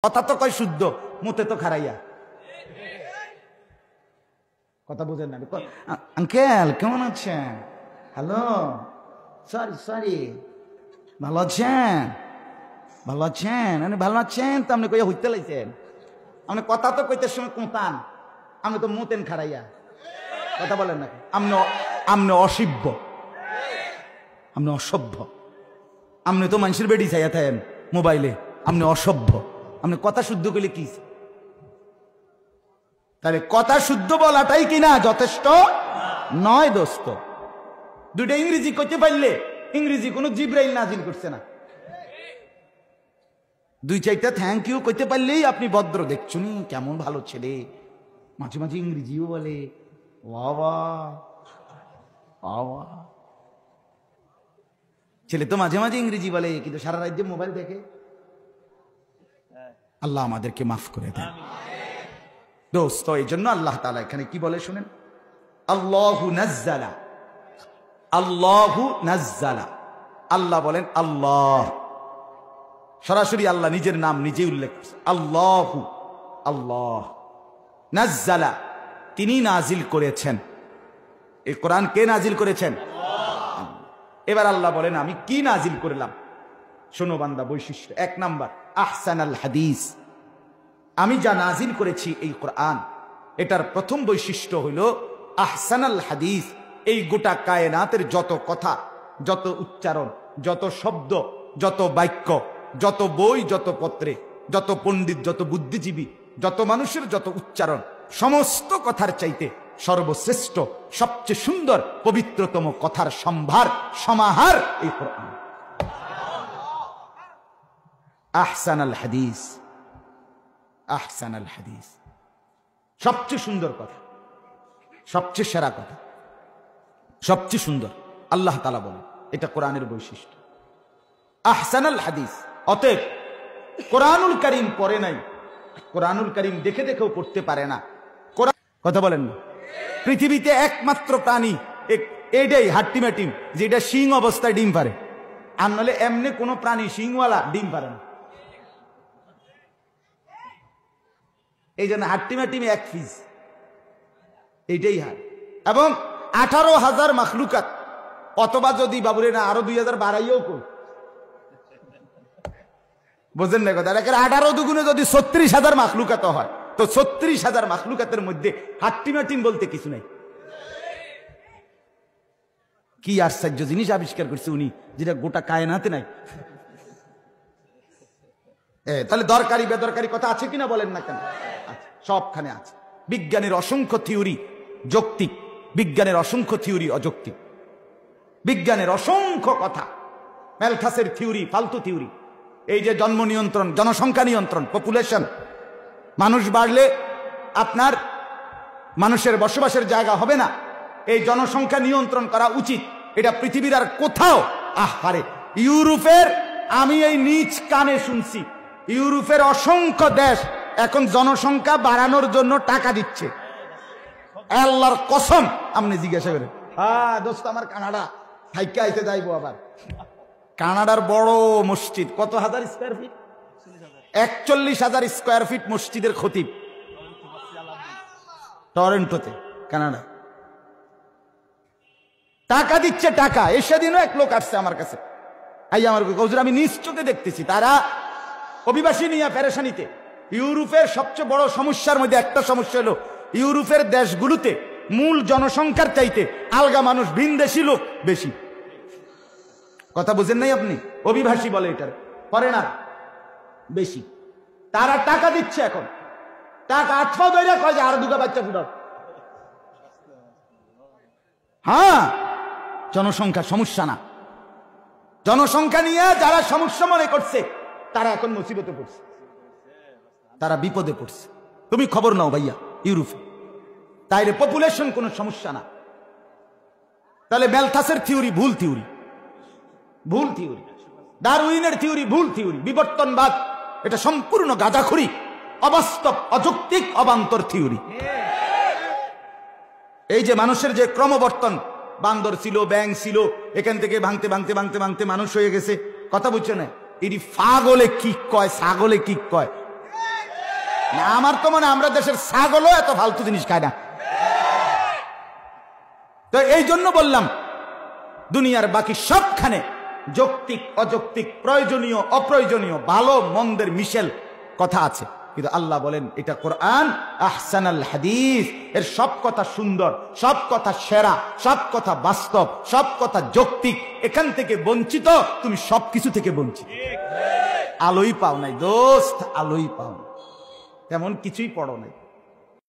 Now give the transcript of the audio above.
কথা তো কয় শুদ্ধ, মুতে তো খারাইয়া। কথা বুঝেন না? আঙ্কেল কেমন আছেন? হ্যালো, সরি সরি, ভালো আছেন? ভালো আছেন? ভালো আছেন তো আপনি কইয়া হইতে লাইছেন। আপনি কথা তো কইতে সময় কোঁতান, আপনি তো মুতেন খারাইয়া। কথা বলেন নাকি? আপনি অসভ্য, আপনি অসভ্য। আপনি তো মানুষের বেডি চাইয়া থাকেন মোবাইলে, আপনি অসভ্য। আপনি কথা শুদ্ধ করলে কি? তাহলে কথা শুদ্ধ বলাটাই কিনা যথেষ্ট নয় দোস্ত। দুইটা ইংরেজি কইতে পারলে, ইংরেজি কোনো জিব্রাইল নাজিল করছে না। দুই চারটা থ্যাংক ইউ কইতে পারলেই আপনি ভদ্র। দেখছুন কেমন ভালো ছেলে, মাঝে মাঝে ইংরেজিও বলে। বাবা বাবা, ছেলে তো মাঝে মাঝে ইংরেজি বলে কিন্তু সারা রাজ্যে মোবাইল দেখে। আল্লাহ আমাদেরকে মাফ করে দেন দোস্ত। এই জন্য আল্লাহ তাআলা এখানে কি বলে শুনেন, আল্লাহু নাজ্জালা, আল্লাহু নাজ্জালা। আল্লাহ বলেন আল্লাহ, সরাসরি আল্লাহ নিজের নাম নিজে উল্লেখ করছে। আল্লাহু, আল্লাহ। নাজ্জালা, তিনি নাজিল করেছেন। এই কোরআন কে নাজিল করেছেন? এবার আল্লাহ বলেন আমি কি নাজিল করলাম। শোনো বান্দা, বৈশিষ্ট্য 1 নাম্বার, আহসানাল হাদিস। আমি যা নাজিল করেছি এই কোরআন, এটার প্রথম বৈশিষ্ট্য হইল আহসানাল হাদিস। এই গোটা কায়নাতের যত কথা, যত উচ্চারণ, যত শব্দ, যত বাক্য, যত বই, যত পত্রে, যত পণ্ডিত, যত বুদ্ধিজীবী, যত মানুষের যত উচ্চারণ, সমস্ত কথার চাইতে সর্বশ্রেষ্ঠ, সবচেয়ে সুন্দর, পবিত্রতম কথার সম্ভার, সমাহার এই কোরআন। আহসানাল হাদিস, আহসানাল হাদিস, সবচেয়ে সুন্দর কথা, সবচেয়ে সেরা কথা, সবচেয়ে সুন্দর। আল্লাহ তাআলা বলেন এটা কোরআনের বৈশিষ্ট্য, আহসানাল হাদিস। অতএব কোরআনুল কারীম পড়ে নাই, কোরআনুল কারীম দেখে দেখেও পড়তে পারে না। কথা বলেন না? পৃথিবীতে একমাত্র প্রাণী এইটাই হাট্টিমাটিম, যেটা শিং অবস্থায় ডিম পারে। আর নাহলে এমনি কোন প্রাণী শিংওয়ালা ডিম পারে না। এই জন্য হাট্টিমাটিম এক পিস, এইটাই হার। এবং 18,000 মাখলুকাত, অথবা যদি বাবুরে না আরো 2000 বাড়াইও কই, বুঝেন না কথা? 18 দুগুণে যদি 36,000 মাখলুকাত হয়, তো 36,000 মাখলুকাতের মধ্যে হাট্টিমাটিম বলতে কিছু নাই। কি আশ্চর্য জিনিস আবিষ্কার করছে উনি, যেটা গোটা কায়নাতে নাই। তাহলে দরকারি বেদরকারি কথা আছে কিনা বলেন না কেন? সবখানে আছে। বিজ্ঞানের অসংখ্য থিওরি যৌক্তিক, বিজ্ঞানের অসংখ্য থিওরি অযৌক্তিক, বিজ্ঞানের অসংখ্য কথা, ম্যালথাসের থিওরি ফালতু থিওরি। এই যে জন্ম নিয়ন্ত্রণ, জনসংখ্যা নিয়ন্ত্রণ, পপুলেশন, মানুষ বাড়লে আপনার মানুষের বসবাসের জায়গা হবে না, এই জনসংখ্যা নিয়ন্ত্রণ করা উচিত। এটা পৃথিবীর আর কোথাও, আহারে ইউরোপের, আমি এই নিজ কানে শুনছি, ইউরোপের অসংখ্য দেশ এখন জনসংখ্যা বাড়ানোর জন্য টাকা দিচ্ছে। আল্লাহর কসম, আপনি জিজ্ঞাসা করেন। হ্যাঁ দোস্ত, আমার কানাডা থাইকে আইতে যাইবো আবার। কানাডার বড় মসজিদ কত হাজার স্কোয়ার ফিট? 41,000 স্কোয়ার ফিট মসজিদের খতিব টরন্টোতে, কানাডা। টাকা দিচ্ছে, টাকা। এসেদিনও এক লোক আসছে আমার কাছে, আমার হুজুর আমি নিজ চোখে দেখতেছি তারা অভিবাসী নিয়ে পেরেশানিতে। ইউরোপের সবচেয়ে বড় সমস্যার মধ্যে একটা সমস্যা হলো, ইউরোপের দেশগুলোতে মূল জনসংখ্যার চাইতে আলগা মানুষ, ভিনদেশী লোক বেশি। কথা বুঝেন নাই আপনি? অভিবাসী বলে এটার, ফরেনার বেশি। তারা টাকা দিচ্ছে, এখন টাকা 8 ধরে কয় যে আরো 2 বাচ্চা ফুটাও। হ্যাঁ, জনসংখ্যা সমস্যা না। জনসংখ্যা নিয়ে যারা সমস্যা মনে করছে তারা এখন মুসিবতে পড়ছে, তারা বিপদে পড়ছে। তুমি খবর নাও ভাইয়া, ইউরোপে তাইলে পপুলেশন কোনো সমস্যা না। তাহলে ম্যালথাসের থিওরি ভুল থিওরি, ভুল থিওরি। ডারউইনের থিওরি ভুল থিওরি। বিবর্তনবাদ এটা সম্পূর্ণ গাঁজাখুরি, অবাস্তব, অযৌক্তিক, অবান্তর থিওরি। এই যে মানুষের যে ক্রমবর্তন, বান্দর ছিল, ব্যাং ছিল, এখান থেকে ভাঙতে ভাঙতে ভাঙতে ভাঙতে মানুষ হয়ে গেছে। কথা বুঝছো না? এটি ফাগলে কি কয়, ছাগলে কি কয়, না, আমার তো মনে হয় আমরা দেশের ছাগলও এত ফালতু জিনিস খায় না। তো এই জন্য বললাম দুনিয়ার বাকি সবখানে যৌক্তিক অযৌক্তিক, প্রয়োজনীয় অপ্রয়োজনীয়, ভালো মন্দের মিশেল কথা আছে, কিন্তু আল্লাহ বলেন এটা কোরআন আহসানাল হাদিস, এর সব কথা সুন্দর, সব কথা সেরা, সব কথা বাস্তব, সব কথা যৌক্তিক। এখান থেকে বঞ্চিত, তুমি সবকিছু থেকে বঞ্চিত। আলোই পাও নাই দোস্ত, আলোই পাও না, তেমন কিছুই পড়ো নাই।